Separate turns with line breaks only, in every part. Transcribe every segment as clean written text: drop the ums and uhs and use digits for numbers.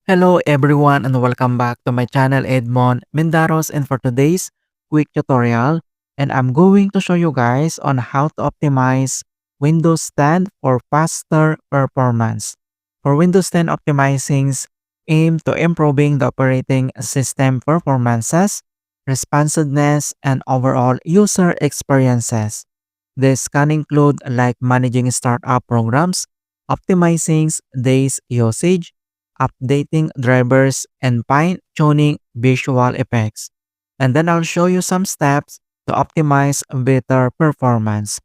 Hello everyone and welcome back to my channel Edmund Mindaros, and for today's quick tutorial, and I'm going to show you guys on how to optimize Windows 10 for faster performance. For Windows 10 optimizings aim to improving the operating system performances, responsiveness, and overall user experiences. This can include like managing startup programs, optimizing days usage, updating drivers, and fine-tuning visual effects. And then I'll show you some steps to optimize better performance.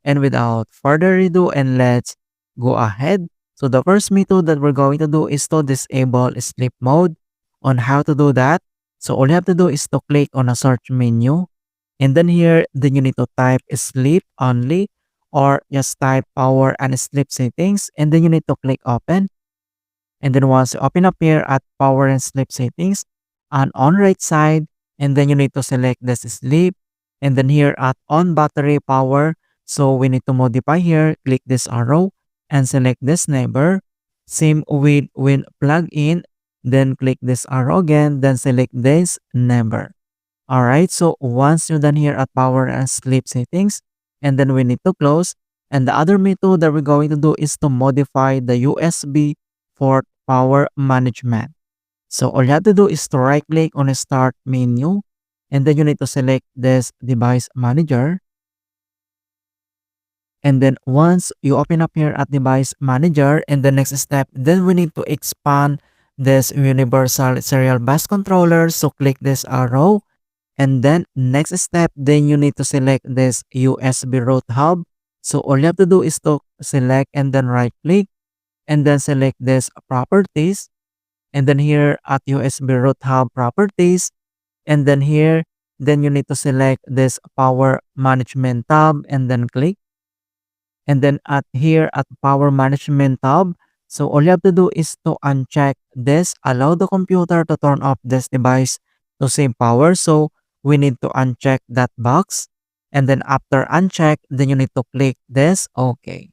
And without further ado, and let's go ahead. So the first method that we're going to do is to disable sleep mode. On how to do that, so all you have to do is to click on a search menu. And then here, then you need to type sleep only, or just type power and sleep settings. And then you need to click open. And then once you open up here at power and sleep settings, and on right side, and then you need to select this sleep. And then here at on battery power, so we need to modify here, click this arrow and select this neighbor. Same with when plug in, then click this arrow again, then select this neighbor. Alright, so once you're done here at power and sleep settings, and then we need to close. And the other method that we're going to do is to modify the USB for power management. So all you have to do is to right click on the start menu, and then you need to select this device manager. And then once you open up here at device manager, and the next step, then we need to expand this universal serial bus controller. So click this arrow. And then next step, then you need to select this USB root hub. So all you have to do is to select and then right click and then select this properties. And then here at USB root hub properties. And then here, then you need to select this power management tab and then click. And then at here at power management tab, so all you have to do is to uncheck this, allow the computer to turn off this device to save power. So we need to uncheck that box. And then after uncheck, then you need to click this OK.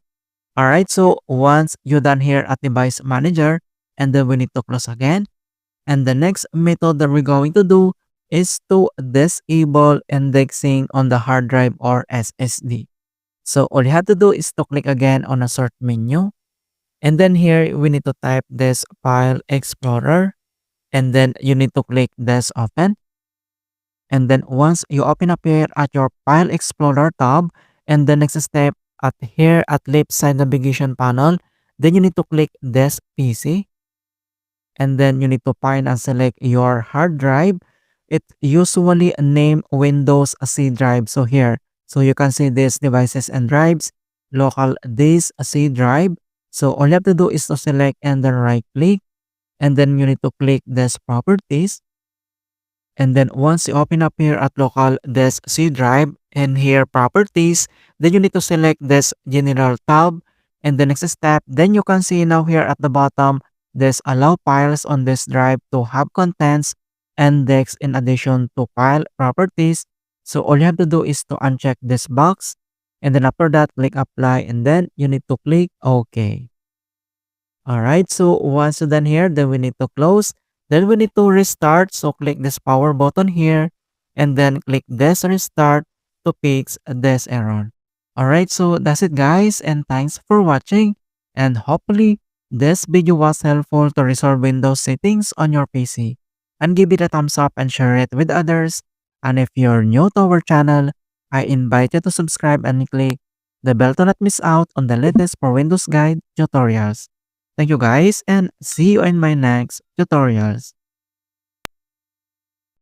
Alright, so once you're done here at device manager, and then we need to close again. And the next method that we're going to do is to disable indexing on the hard drive or SSD. So all you have to do is to click again on a search menu. And then here we need to type this file explorer. And then you need to click this open. And then once you open up here at your file explorer tab, and the next step at here at left side navigation panel, then you need to click this PC. And then you need to find and select your hard drive. It usually name Windows C drive. So here, so you can see these devices and drives, local disk C drive. So all you have to do is to select and then right click. And then you need to click this properties. And then once you open up here at local disk C drive and here properties, then you need to select this general tab. And the next step, then you can see now here at the bottom, this allow files on this drive to have contents index in addition to file properties. So all you have to do is to uncheck this box. And then after that, click apply. And then you need to click OK. Alright, so once you're done here, then we need to close. Then we need to restart. So click this power button here. And then click this restart to fix this error. Alright, so that's it guys. And thanks for watching. And hopefully, this video was helpful to resolve Windows settings on your PC. And give it a thumbs up and share it with others. And if you're new to our channel, I invite you to subscribe and click the bell to not miss out on the latest for Windows Guide tutorials. Thank you guys and see you in my next tutorials.